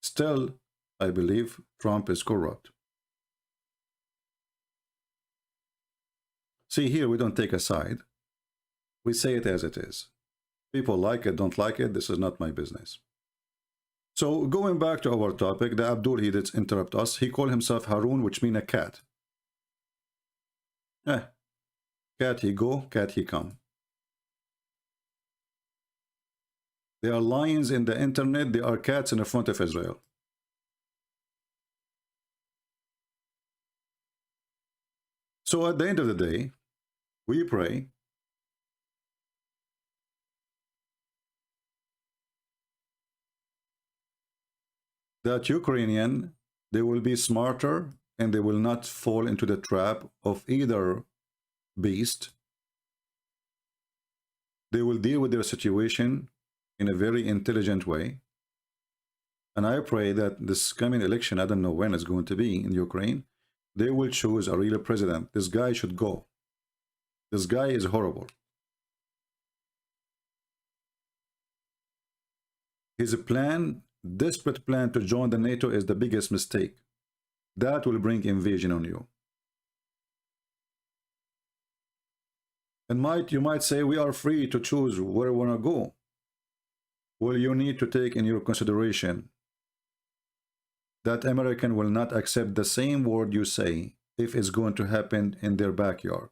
Still, I believe Trump is corrupt. See, here we don't take a side. We say it as it is. People like it, don't like it. This is not my business. So going back to our topic, the Abdul, he did interrupt us. He called himself Harun, which means a cat. Eh, cat he go, cat he come. There are lions in the internet. There are cats in the front of Israel. So at the end of the day, we pray that Ukrainian, they will be smarter and they will not fall into the trap of either beast. They will deal with their situation in a very intelligent way. And I pray that this coming election, I don't know when it's going to be in Ukraine, they will choose a real president. This guy should go. This guy is horrible. His plan, desperate plan to join the NATO is the biggest mistake. That will bring invasion on you. And you might say, we are free to choose where we want to go. Well, you need to take in your consideration that American will not accept the same word you say if it's going to happen in their backyard.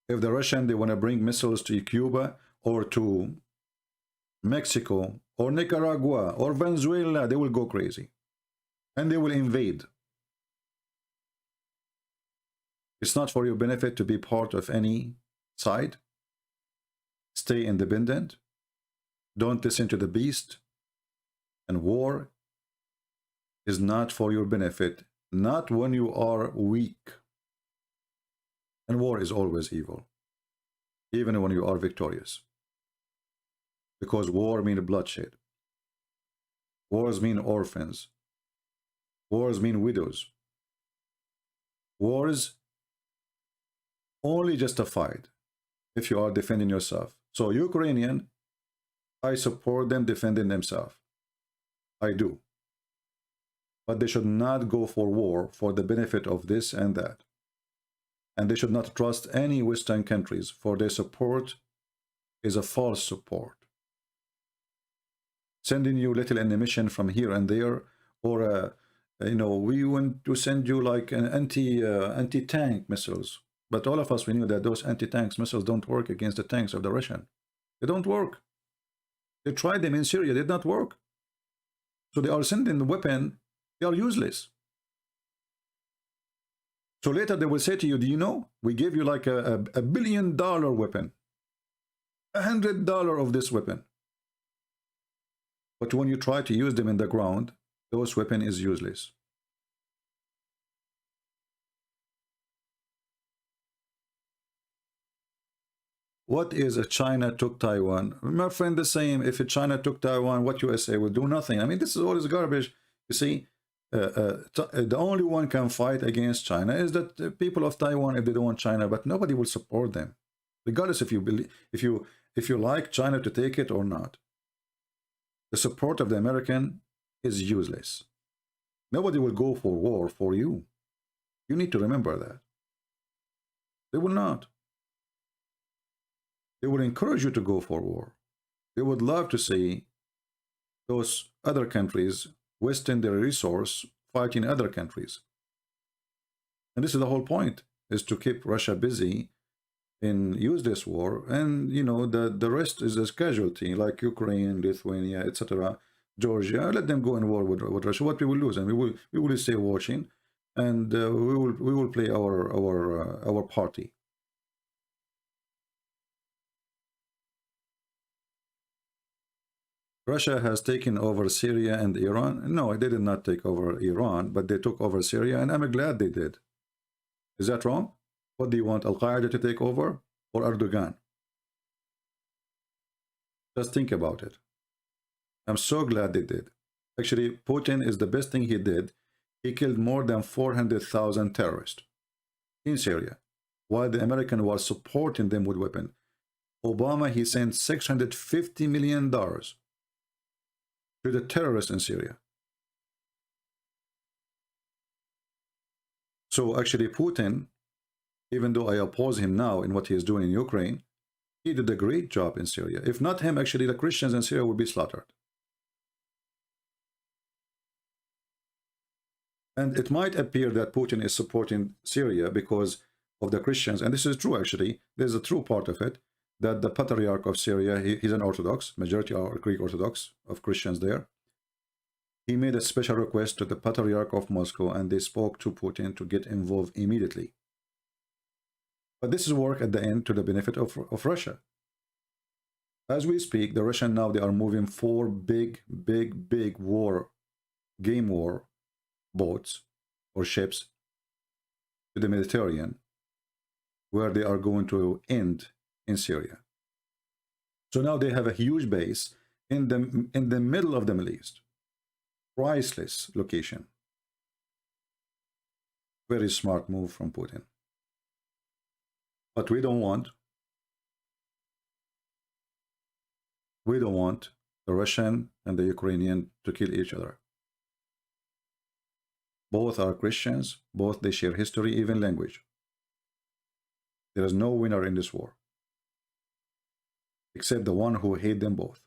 If the Russian, they want to bring missiles to Cuba or to Mexico or Nicaragua or Venezuela, they will go crazy. And they will invade. It's not for your benefit to be part of any side. Stay independent. Don't listen to the beast. And war is not for your benefit, not when you are weak. And war is always evil, even when you are victorious. Because war means bloodshed. Wars mean orphans. Wars mean widows. Wars only justified if you are defending yourself. So Ukrainian, I support them defending themselves. I do. But they should not go for war for the benefit of this and that. And they should not trust any Western countries, for their support is a false support. Sending you little ammunition from here and there, or we want to send you like an anti-tank missiles. But all of us, we knew that those anti-tank missiles don't work against the tanks of the Russian. They don't work. They tried them in Syria, they did not work. So they are sending the weapon. They are useless. So later they will say to you, do you know, we gave you like a $1 billion weapon, $100 of this weapon. But when you try to use them in the ground, those weapon is useless. What is a China took Taiwan? My friend, the same. If China took Taiwan, what USA would do? Nothing. I mean, this is all this garbage. You see, the only one can fight against China is that the people of Taiwan, if they don't want China, but nobody will support them, regardless if you believe, if you like China to take it or not. The support of the American is useless. Nobody will go for war for you. You need to remember that. They will not. They will encourage you to go for war. They would love to see those other countries wasting their resource fighting other countries. And this is the whole point, is to keep Russia busy and use this war. And, the rest is as casualty, like Ukraine, Lithuania, etc., Georgia. Let them go in war with Russia. What we will lose, and we will stay watching, and we will play our party. Russia has taken over Syria and Iran. No, they did not take over Iran, but they took over Syria, and I'm glad they did. Is that wrong? What do you want, Al-Qaeda to take over or Erdogan? Just think about it. I'm so glad they did. Actually, Putin is the best thing he did. He killed more than 400,000 terrorists in Syria, while the American was supporting them with weapons. Obama, he sent $650 million to the terrorists in Syria. So actually Putin, even though I oppose him now in what he is doing in Ukraine, He did a great job in Syria. If not him, actually, the Christians in Syria would be slaughtered. And it might appear that Putin is supporting Syria because of the Christians. And this is true, actually. There's a true part of it, that the Patriarch of Syria, he's an Orthodox, majority are Greek Orthodox, of Christians there. He made a special request to the Patriarch of Moscow, and they spoke to Putin to get involved immediately. But this is work at the end to the benefit of Russia. As we speak, the Russians now, they are moving 4 big game war boats or ships to the Mediterranean, where they are going to end in Syria. So now they have a huge base in the middle of the Middle East. Priceless location. Very smart move from Putin. But we don't want the Russian and the Ukrainian to kill each other. Both are Christians, both they share history, even language. There is no winner in this war, except the one who hate them both.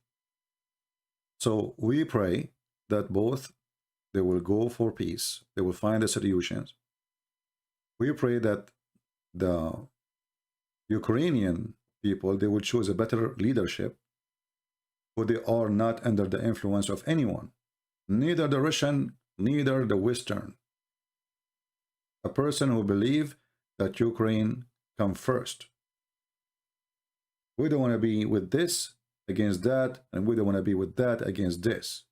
So we pray that both, they will go for peace, they will find the solutions. We pray that the Ukrainian people, they will choose a better leadership, who they are not under the influence of anyone, neither the Russian, neither the Western. A person who believes that Ukraine come first. We don't want to be with this against that, and we don't want to be with that against this.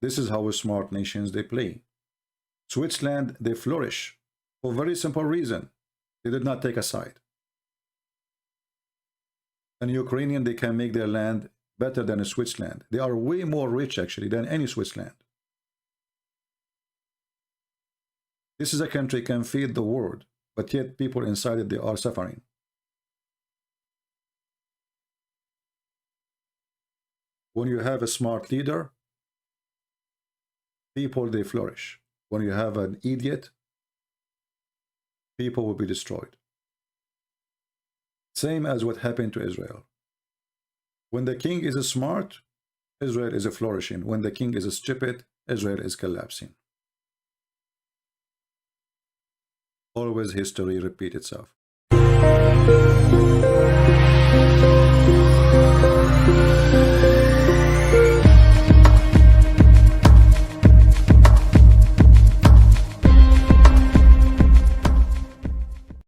This is how smart nations they play. Switzerland, they flourish for a very simple reason. They did not take a side. And Ukrainian, they can make their land better than a Switzerland. They are way more rich, actually, than any Switzerland. This is a country can feed the world, but yet people inside it, they are suffering. When you have a smart leader, people, they flourish. When you have an idiot, people will be destroyed. Same as what happened to Israel. When the king is smart, Israel is flourishing. When the king is stupid, Israel is collapsing. Always history repeats itself.